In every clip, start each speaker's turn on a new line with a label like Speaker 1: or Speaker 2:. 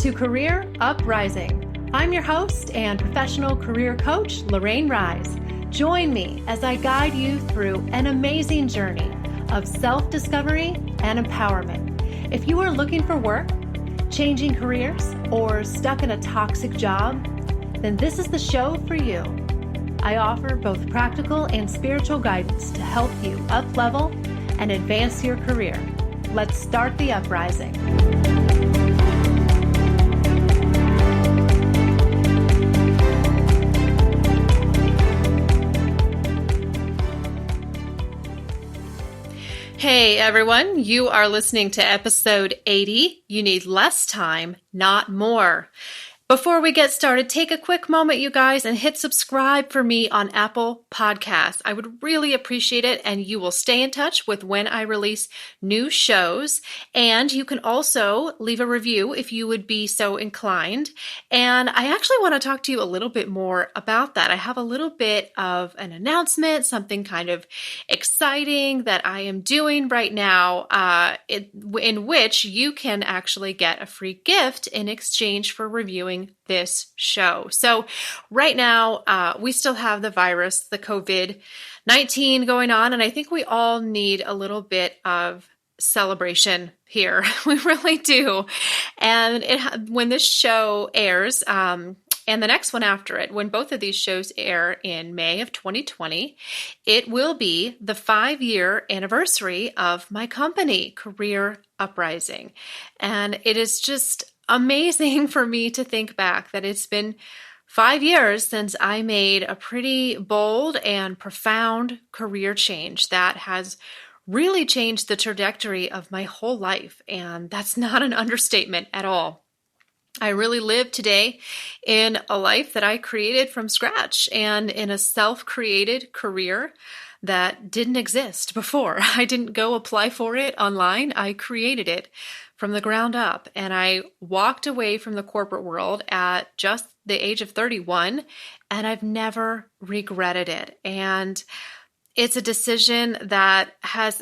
Speaker 1: to Career Uprising. I'm your host and professional career coach, Lorraine Rise. Join me as I guide you through an amazing journey of self-discovery and empowerment. If you are looking for work, changing careers, or stuck in a toxic job, then this is the show for you. I offer both practical and spiritual guidance to help you up-level and advance your career. Let's start the uprising. Hey everyone, you are listening to episode 80. You need less time, not more. Before we get started, take a quick moment, you guys, and hit subscribe for me on Apple Podcasts. I would really appreciate it, and you will stay in touch with when I release new shows. And you can also leave a review if you would be so inclined. And I actually want to talk to you a little bit more about that. I have a little bit of an announcement, something kind of exciting that I am doing right now, in which you can actually get a free gift in exchange for reviewing this show. So right now, we still have the virus, the COVID-19 going on, and I think we all need a little bit of celebration here. We really do. And when this show airs, and the next one after it, when both of these shows air in May of 2020, it will be the 5-year anniversary of my company, Career Uprising. And it is just amazing for me to think back that it's been 5 years since I made a pretty bold and profound career change that has really changed the trajectory of my whole life. And that's not an understatement at all. I really live today in a life that I created from scratch and in a self-created career that didn't exist before. I didn't go apply for it online. I created it from the ground up. And I walked away from the corporate world at just the age of 31, and I've never regretted it. And it's a decision that has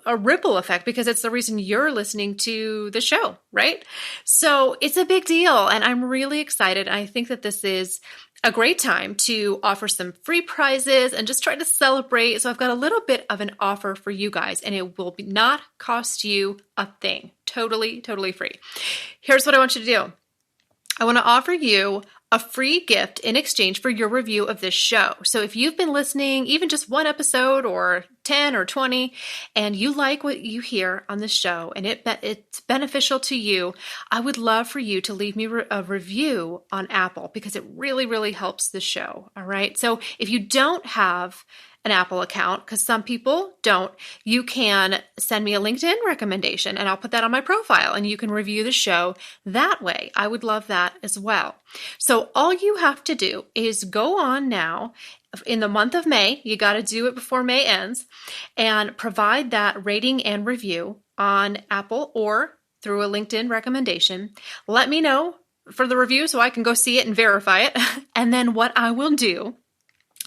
Speaker 1: a ripple effect because it's the reason you're listening to the show, right? So it's a big deal, and I'm really excited. I think that this is a great time to offer some free prizes and just try to celebrate. So I've got a little bit of an offer for you guys, and it will not cost you a thing. Totally free. Here's what I want you to do. I want to offer you a free gift in exchange for your review of this show. So if you've been listening, even just one episode or 10 or 20, and you like what you hear on the show and it's beneficial to you, I would love for you to leave me a review on Apple because it really helps the show. All right. So if you don't have an Apple account, because some people don't, you can send me a LinkedIn recommendation and I'll put that on my profile and you can review the show that way. I would love that as well. So all you have to do is go on now in the month of May. You got to do it before May ends and provide that rating and review on Apple or through a LinkedIn recommendation. Let me know for the review so I can go see it and verify it. And then what I will do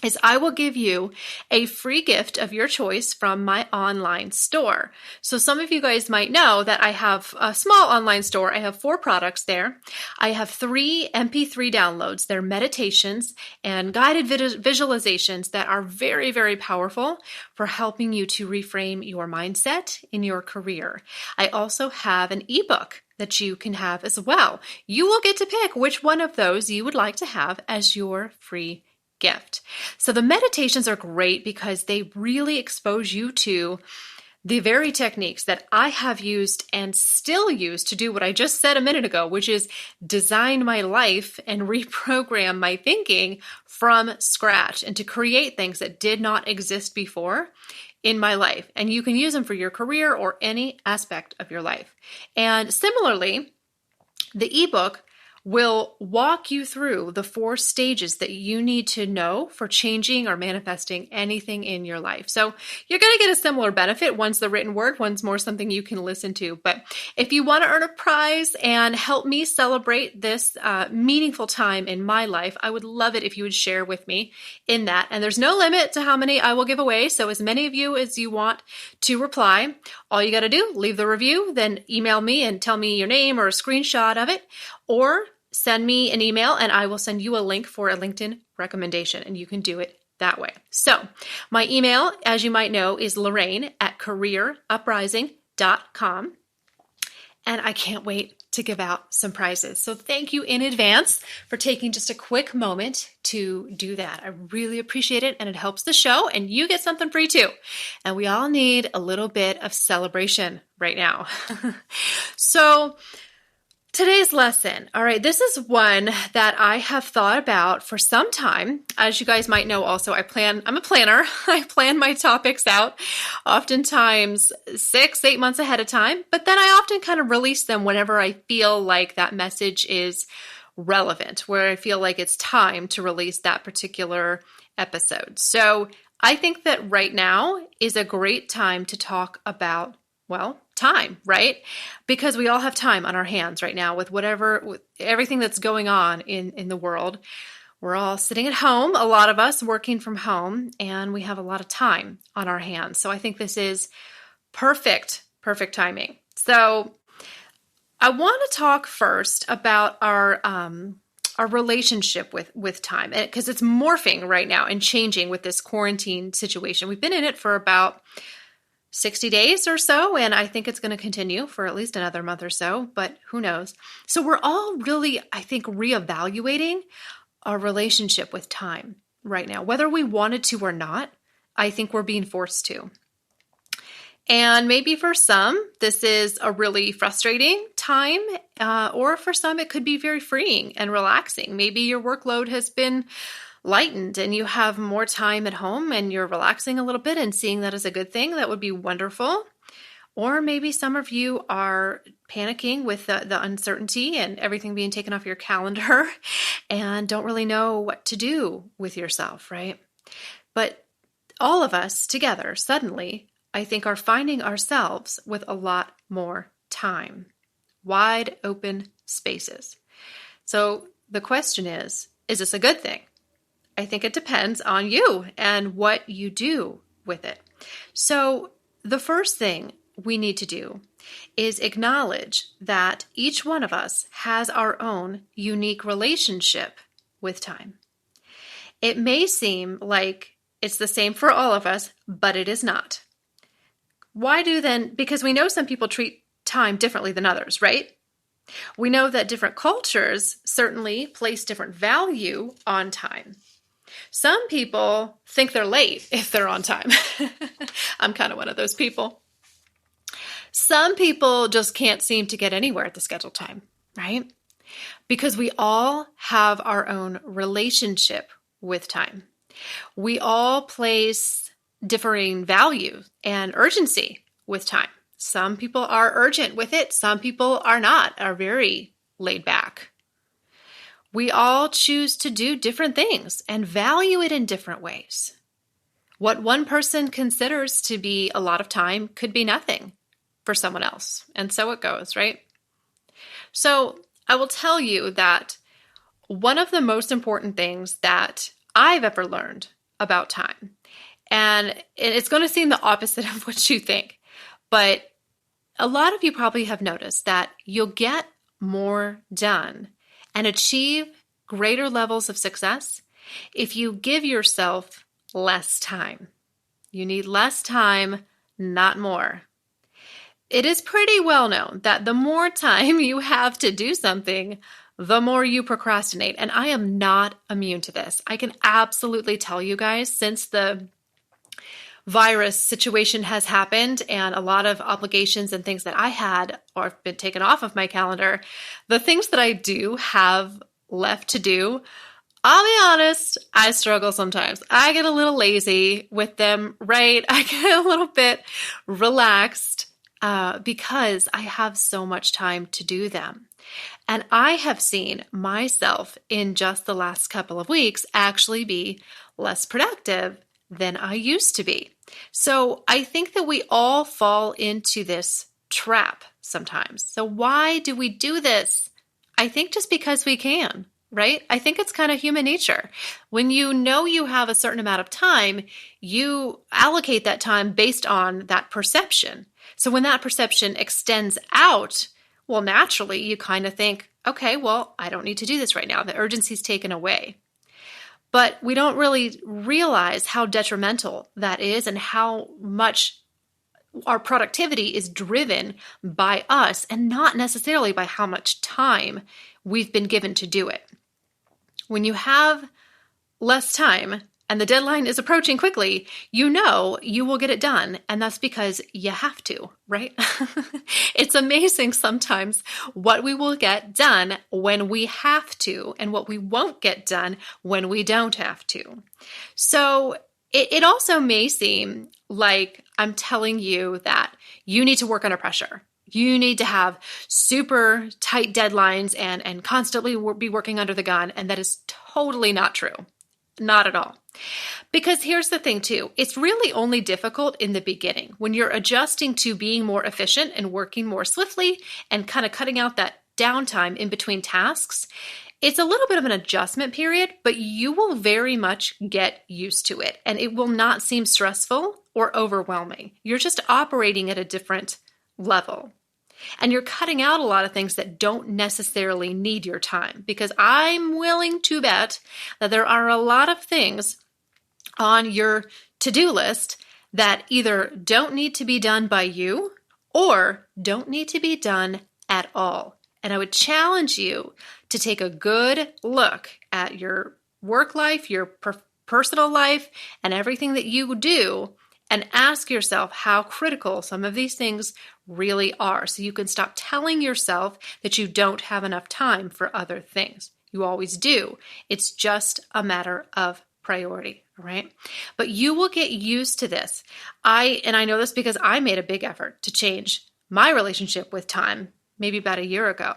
Speaker 1: is I will give you a free gift of your choice from my online store. So some of you guys might know that I have a small online store. I have 4 products there. I have 3 MP3 downloads. They're meditations and guided visualizations that are very powerful for helping you to reframe your mindset in your career. I also have an ebook that you can have as well. You will get to pick which one of those you would like to have as your free gift. So the meditations are great because they really expose you to the very techniques that I have used and still use to do what I just said a minute ago, which is design my life and reprogram my thinking from scratch and to create things that did not exist before in my life. And you can use them for your career or any aspect of your life. And similarly, the ebook will walk you through the 4 stages that you need to know for changing or manifesting anything in your life. So you're going to get a similar benefit. One's the written word, one's more something you can listen to. But if you want to earn a prize and help me celebrate this meaningful time in my life, I would love it if you would share with me in that. And there's no limit to how many I will give away. So as many of you as you want to reply, all you got to do, leave the review, then email me and tell me your name or a screenshot of it. or send me an email and I will send you a link for a LinkedIn recommendation, and you can do it that way. So my email, as you might know, is Lorraine@careeruprising.com. And I can't wait to give out some prizes. So thank you in advance for taking just a quick moment to do that. I really appreciate it, and it helps the show, and you get something free too. And we all need a little bit of celebration right now. So today's lesson, all right, this is one that I have thought about for some time. As you guys might know also, I'm a planner. I plan my topics out oftentimes 6-8 months ahead of time, but then I often kind of release them whenever I feel like that message is relevant, where I feel like it's time to release that particular episode. So I think that right now is a great time to talk about, well, time, right? Because we all have time on our hands right now with everything that's going on in the world. We're all sitting at home, a lot of us working from home, and we have a lot of time on our hands. So I think this is perfect timing. So I want to talk first about our relationship with time, because it's morphing right now and changing with this quarantine situation. We've been in it for about 60 days or so, and I think it's going to continue for at least another month or so, but who knows? So we're all really, I think, reevaluating our relationship with time right now. Whether we wanted to or not, I think we're being forced to. And maybe for some, this is a really frustrating time, or for some, it could be very freeing and relaxing. Maybe your workload has been lightened and you have more time at home and you're relaxing a little bit and seeing that as a good thing. That would be wonderful. Or maybe some of you are panicking with the uncertainty and everything being taken off your calendar and don't really know what to do with yourself, right? But all of us together suddenly, I think, are finding ourselves with a lot more time, wide open spaces. So the question is this a good thing? I think it depends on you and what you do with it. So the first thing we need to do is acknowledge that each one of us has our own unique relationship with time. It may seem like it's the same for all of us, but it is not. Why do then? Because we know some people treat time differently than others, right? We know that different cultures certainly place different value on time. Some people think they're late if they're on time. I'm kind of one of those people. Some people just can't seem to get anywhere at the scheduled time, right? Because we all have our own relationship with time. We all place differing value and urgency with time. Some people are urgent with it. Some people are not, are very laid back. We all choose to do different things and value it in different ways. What one person considers to be a lot of time could be nothing for someone else. And so it goes, right? So I will tell you that one of the most important things that I've ever learned about time, and it's going to seem the opposite of what you think, but a lot of you probably have noticed that you'll get more done and achieve greater levels of success if you give yourself less time. You need less time, not more. It is pretty well known that the more time you have to do something, the more you procrastinate. And I am not immune to this. I can absolutely tell you guys, since the virus situation has happened and a lot of obligations and things that I had or have been taken off of my calendar, the things that I do have left to do, I'll be honest, I struggle sometimes. I get a little lazy with them, right? I get a little bit relaxed because I have so much time to do them. And I have seen myself in just the last couple of weeks actually be less productive than I used to be. So I think that we all fall into this trap sometimes. So why do we do this? I think just because we can, right? I think it's kind of human nature. When you know you have a certain amount of time, you allocate that time based on that perception. So when that perception extends out, well, naturally, you kind of think, okay, well, I don't need to do this right now. The urgency's taken away. But we don't really realize how detrimental that is and how much our productivity is driven by us and not necessarily by how much time we've been given to do it. When you have less time and the deadline is approaching quickly, you know you will get it done. And that's because you have to, right? It's amazing sometimes what we will get done when we have to and what we won't get done when we don't have to. So it also may seem like I'm telling you that you need to work under pressure. You need to have super tight deadlines and constantly be working under the gun. And that is totally not true. Not at all. Because here's the thing too, it's really only difficult in the beginning when you're adjusting to being more efficient and working more swiftly and kind of cutting out that downtime in between tasks. It's a little bit of an adjustment period, but you will very much get used to it and it will not seem stressful or overwhelming. You're just operating at a different level. And you're cutting out a lot of things that don't necessarily need your time, because I'm willing to bet that there are a lot of things on your to-do list that either don't need to be done by you or don't need to be done at all. And I would challenge you to take a good look at your work life, your personal life, and everything that you do, and ask yourself how critical some of these things really are, so you can stop telling yourself that you don't have enough time for other things. You always do. It's just a matter of priority, right? But you will get used to this. I know this because I made a big effort to change my relationship with time maybe about a year ago.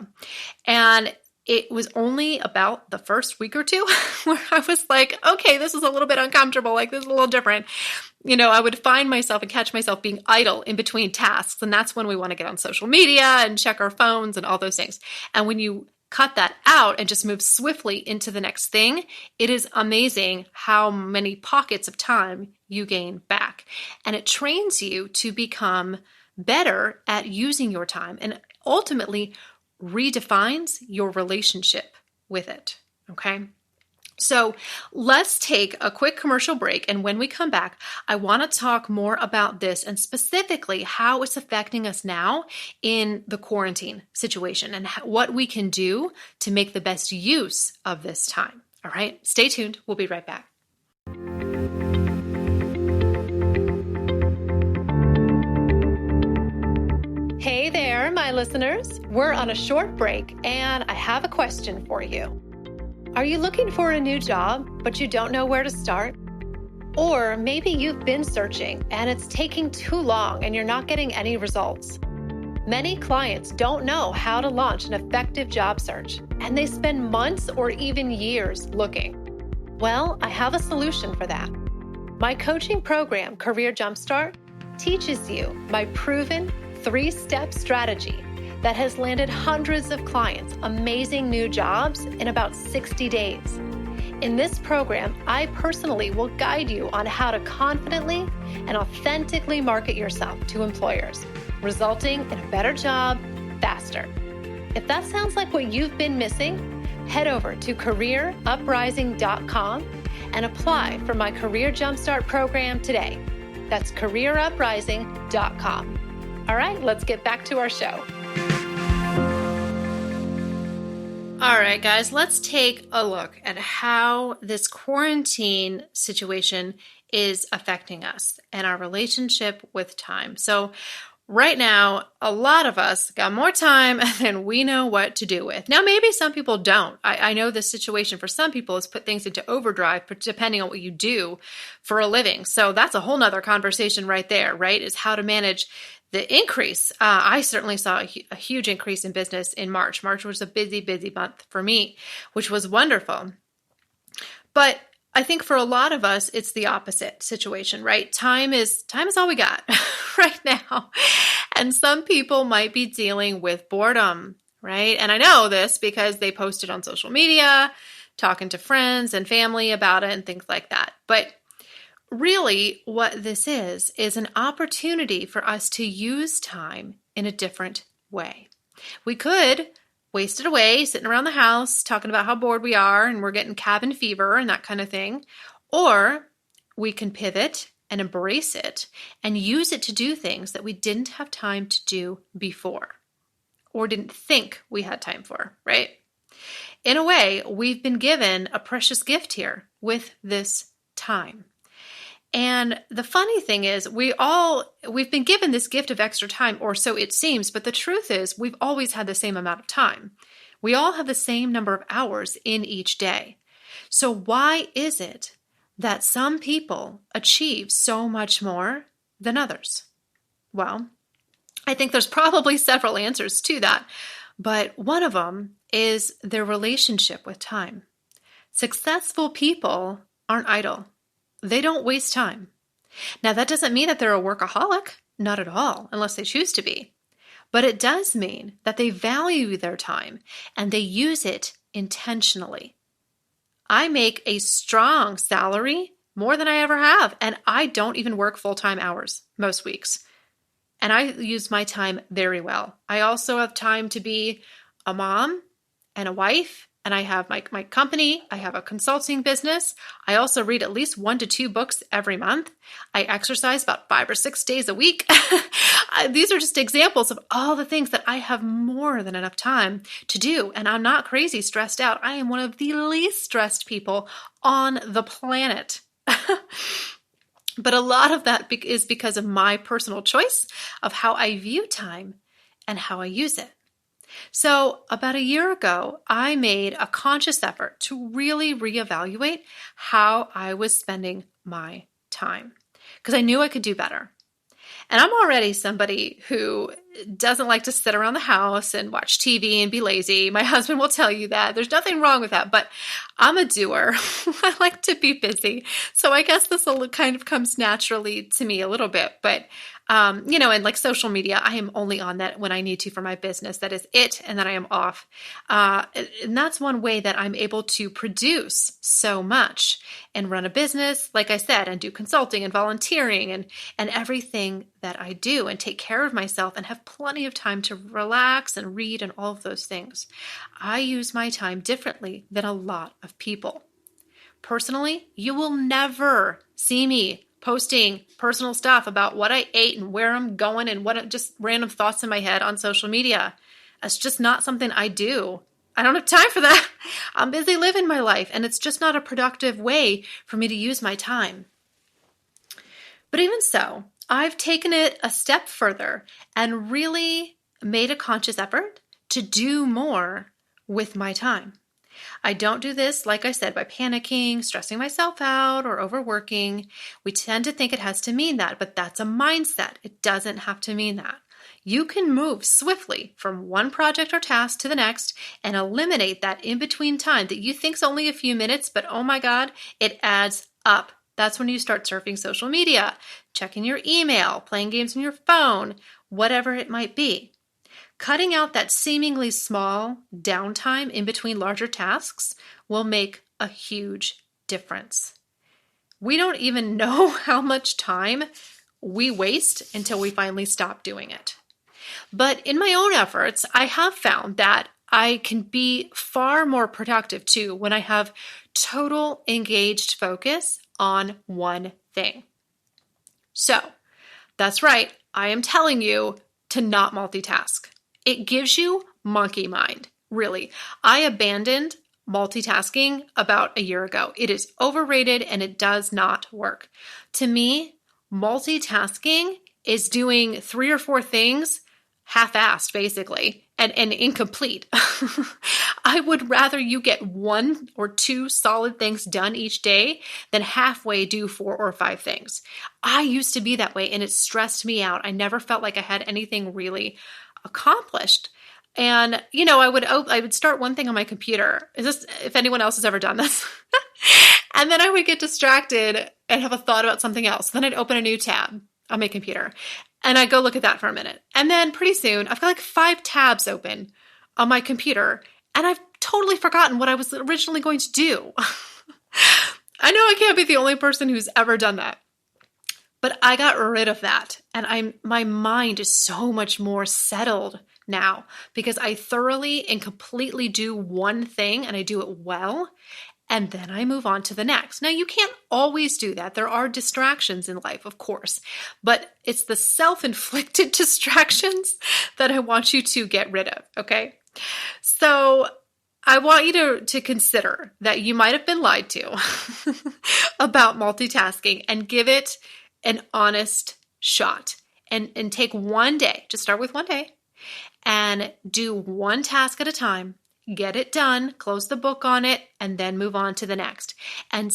Speaker 1: And it was only about the first week or two where I was like, okay, this is a little bit uncomfortable. Like, this is a little different. I would find myself and catch myself being idle in between tasks. And that's when we want to get on social media and check our phones and all those things. And when you cut that out and just move swiftly into the next thing, it is amazing how many pockets of time you gain back. And it trains you to become better at using your time and ultimately redefines your relationship with it. Okay. So let's take a quick commercial break. And when we come back, I want to talk more about this and specifically how it's affecting us now in the quarantine situation and what we can do to make the best use of this time. All right. Stay tuned. We'll be right back. Hey there, my listeners. We're on a short break and I have a question for you. Are you looking for a new job, but you don't know where to start? Or maybe you've been searching and it's taking too long and you're not getting any results. Many clients don't know how to launch an effective job search, and they spend months or even years looking. Well, I have a solution for that. My coaching program, Career Jumpstart, teaches you my proven 3-step strategy that has landed hundreds of clients amazing new jobs in about 60 days. In this program, I personally will guide you on how to confidently and authentically market yourself to employers, resulting in a better job faster. If that sounds like what you've been missing, head over to careeruprising.com and apply for my Career Jumpstart program today. That's careeruprising.com. All right, let's get back to our show. All right, guys, let's take a look at how this quarantine situation is affecting us and our relationship with time. So right now, a lot of us got more time than we know what to do with. Now, maybe some people don't. I know this situation for some people has put things into overdrive, depending on what you do for a living. So that's a whole nother conversation right there, right? Is how to manage the increase. I certainly saw a huge increase in business in March. March was a busy, busy month for me, which was wonderful. But I think for a lot of us, it's the opposite situation, right? Time is all we got right now. And some people might be dealing with boredom, right? And I know this because they posted on social media, talking to friends and family about it and things like that. But really, what this is an opportunity for us to use time in a different way. We could waste it away, sitting around the house, talking about how bored we are and we're getting cabin fever and that kind of thing. Or we can pivot and embrace it and use it to do things that we didn't have time to do before or didn't think we had time for, right? In a way, we've been given a precious gift here with this time. And the funny thing is, we've been given this gift of extra time, or so it seems, but the truth is we've always had the same amount of time. We all have the same number of hours in each day. So why is it that some people achieve so much more than others? Well, I think there's probably several answers to that, but one of them is their relationship with time. Successful people aren't idle. They don't waste time. Now, that doesn't mean that they're a workaholic, not at all, unless they choose to be. But it does mean that they value their time and they use it intentionally. I make a strong salary, more than I ever have, and I don't even work full-time hours most weeks. And I use my time very well. I also have time to be a mom and a wife, and I have my company. I have a consulting business. I also read at least 1 to 2 books every month. I exercise about 5 or 6 days a week. These are just examples of all the things that I have more than enough time to do. And I'm not crazy stressed out. I am one of the least stressed people on the planet. But a lot of that is because of my personal choice of how I view time and how I use it. So about a year ago, I made a conscious effort to really reevaluate how I was spending my time because I knew I could do better. And I'm already somebody who doesn't like to sit around the house and watch TV and be lazy. My husband will tell you that. There's nothing wrong with that, but I'm a doer. I like to be busy. So I guess this kind of comes naturally to me a little bit, but and like social media, I am only on that when I need to for my business. That is it. And then I am off. And that's one way that I'm able to produce so much and run a business, like I said, and do consulting and volunteering and everything that I do and take care of myself and have plenty of time to relax and read and all of those things. I use my time differently than a lot of people. Personally, you will never see me posting personal stuff about what I ate and where I'm going and just random thoughts in my head on social media. That's just not something I do. I don't have time for that. I'm busy living my life, and it's just not a productive way for me to use my time. But even so, I've taken it a step further and really made a conscious effort to do more with my time. I don't do this, like I said, by panicking, stressing myself out, or overworking. We tend to think it has to mean that, but that's a mindset. It doesn't have to mean that. You can move swiftly from one project or task to the next and eliminate that in-between time that you think is only a few minutes, but oh my God, it adds up. That's when you start surfing social media, checking your email, playing games on your phone, whatever it might be. Cutting out that seemingly small downtime in between larger tasks will make a huge difference. We don't even know how much time we waste until we finally stop doing it. But in my own efforts, I have found that I can be far more productive too when I have total engaged focus on one thing. So, that's right, I am telling you to not multitask. It gives you monkey mind, really. I abandoned multitasking about a year ago. It is overrated and it does not work. To me, multitasking is doing 3 or 4 things half-assed, basically, and incomplete. I would rather you get 1 or 2 solid things done each day than halfway do 4 or 5 things. I used to be that way and it stressed me out. I never felt like I had anything really accomplished. And, I would start one thing on my computer. If anyone else has ever done this? And then I would get distracted and have a thought about something else. Then I'd open a new tab on my computer and I'd go look at that for a minute. And then pretty soon I've got like 5 tabs open on my computer and I've totally forgotten what I was originally going to do. I know I can't be the only person who's ever done that. But I got rid of that, and my mind is so much more settled now because I thoroughly and completely do one thing and I do it well. And then I move on to the next. Now, you can't always do that. There are distractions in life, of course, but it's the self-inflicted distractions that I want you to get rid of, okay? So I want you to consider that you might have been lied to about multitasking and give it an honest shot and take one day, just start with one day, and do one task at a time. Get it done, close the book on it, and then move on to the next. And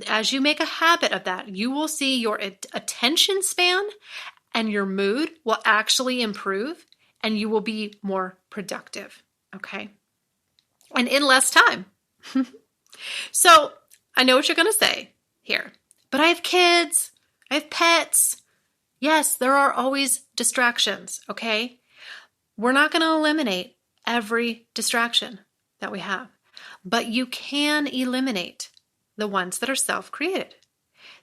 Speaker 1: as you make a habit of that, you will see your attention span and your mood will actually improve and you will be more productive, okay? And in less time. So I know what you're going to say here, but I have kids, I have pets. Yes, there are always distractions, okay? We're not going to eliminate every distraction that we have, but you can eliminate the ones that are self-created.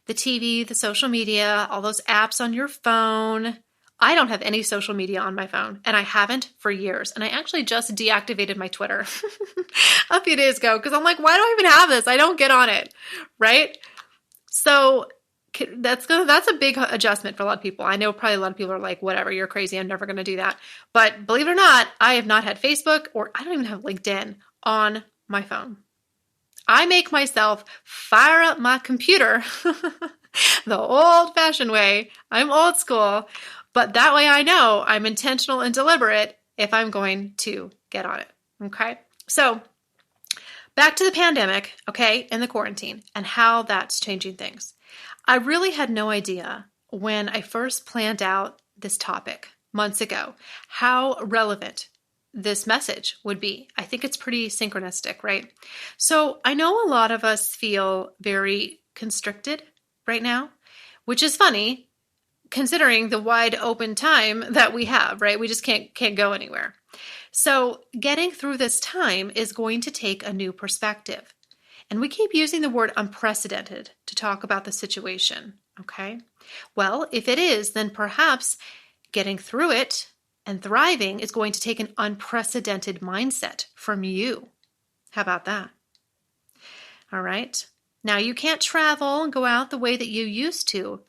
Speaker 1: The TV, the social media, all those apps on your phone. I don't have any social media on my phone, and I haven't for years. And I actually just deactivated my Twitter a few days ago because I'm like, why do I even have this? I don't get on it, right? So that's a big adjustment for a lot of people. I know probably a lot of people are like, whatever, you're crazy. I'm never going to do that. But believe it or not, I have not had Facebook or I don't even have LinkedIn on my phone. I make myself fire up my computer the old-fashioned way. I'm old school, but that way I know I'm intentional and deliberate if I'm going to get on it. Okay? So back to the pandemic, okay, and the quarantine and how that's changing things. I really had no idea when I first planned out this topic months ago how relevant this message would be. I think it's pretty synchronistic, right? So I know a lot of us feel very constricted right now, which is funny considering the wide open time that we have, right? We just can't go anywhere. So getting through this time is going to take a new perspective. And we keep using the word unprecedented to talk about the situation, okay? Well, if it is, then perhaps getting through it and thriving is going to take an unprecedented mindset from you. How about that? All right. Now, you can't travel and go out the way that you used to,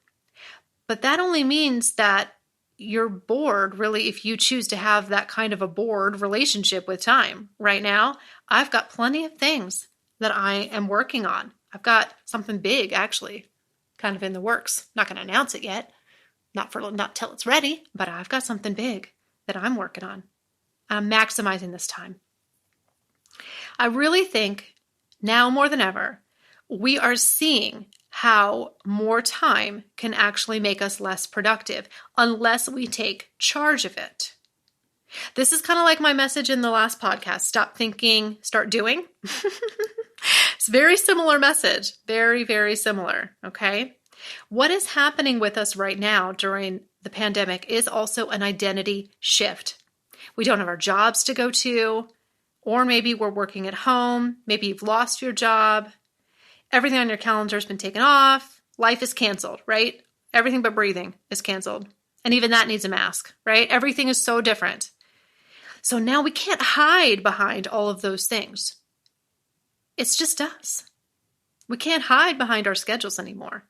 Speaker 1: but that only means that you're bored, really, if you choose to have that kind of a bored relationship with time. Right now, I've got plenty of things that I am working on. I've got something big, actually, kind of in the works. Not going to announce it yet, not till it's ready, but I've got something big that I'm working on. I'm maximizing this time. I really think now more than ever, we are seeing how more time can actually make us less productive unless we take charge of it. This is kind of like my message in the last podcast, stop thinking, start doing. It's a very similar message, very, very similar, okay? What is happening with us right now during the pandemic is also an identity shift. We don't have our jobs to go to, or maybe we're working at home, maybe you've lost your job, everything on your calendar has been taken off, life is canceled, right? Everything but breathing is canceled, and even that needs a mask, right? Everything is so different. So now we can't hide behind all of those things. It's just us. We can't hide behind our schedules anymore.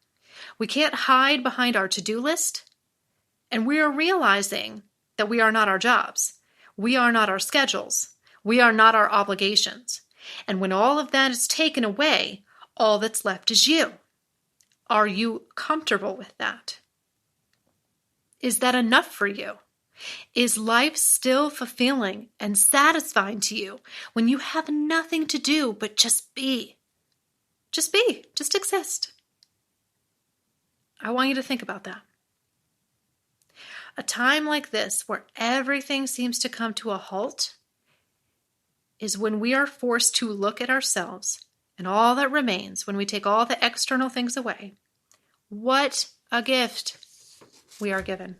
Speaker 1: We can't hide behind our to-do list. And we are realizing that we are not our jobs. We are not our schedules. We are not our obligations. And when all of that is taken away, all that's left is you. Are you comfortable with that? Is that enough for you? Is life still fulfilling and satisfying to you when you have nothing to do but just be? Just be. Just exist. I want you to think about that. A time like this where everything seems to come to a halt is when we are forced to look at ourselves and all that remains when we take all the external things away. What a gift we are given.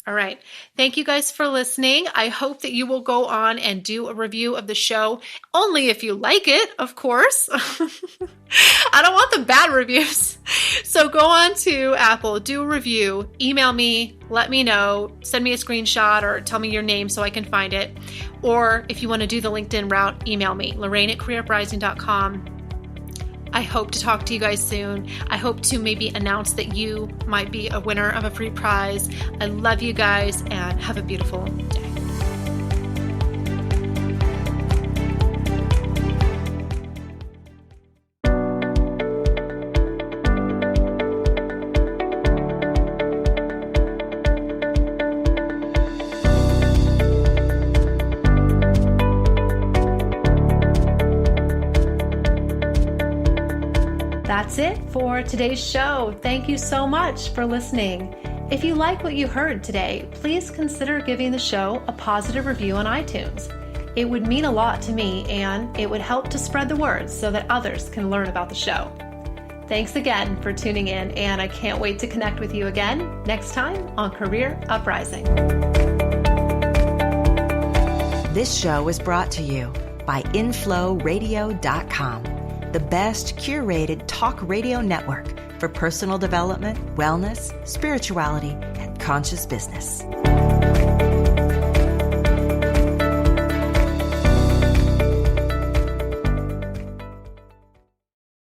Speaker 1: All right. Thank you guys for listening. I hope that you will go on and do a review of the show, only if you like it, of course. I don't want the bad reviews. So go on to Apple, do a review, email me, let me know, send me a screenshot or tell me your name so I can find it. Or if you want to do the LinkedIn route, email me, Lorraine@careeruprising.com. I hope to talk to you guys soon. I hope to maybe announce that you might be a winner of a free prize. I love you guys and have a beautiful day. That's it for today's show. Thank you so much for listening. If you like what you heard today, please consider giving the show a positive review on iTunes. It would mean a lot to me, and it would help to spread the word so that others can learn about the show. Thanks again for tuning in, and I can't wait to connect with you again next time on Career Uprising.
Speaker 2: This show is brought to you by InflowRadio.com, the best curated talk radio network for personal development, wellness, spirituality, and conscious business.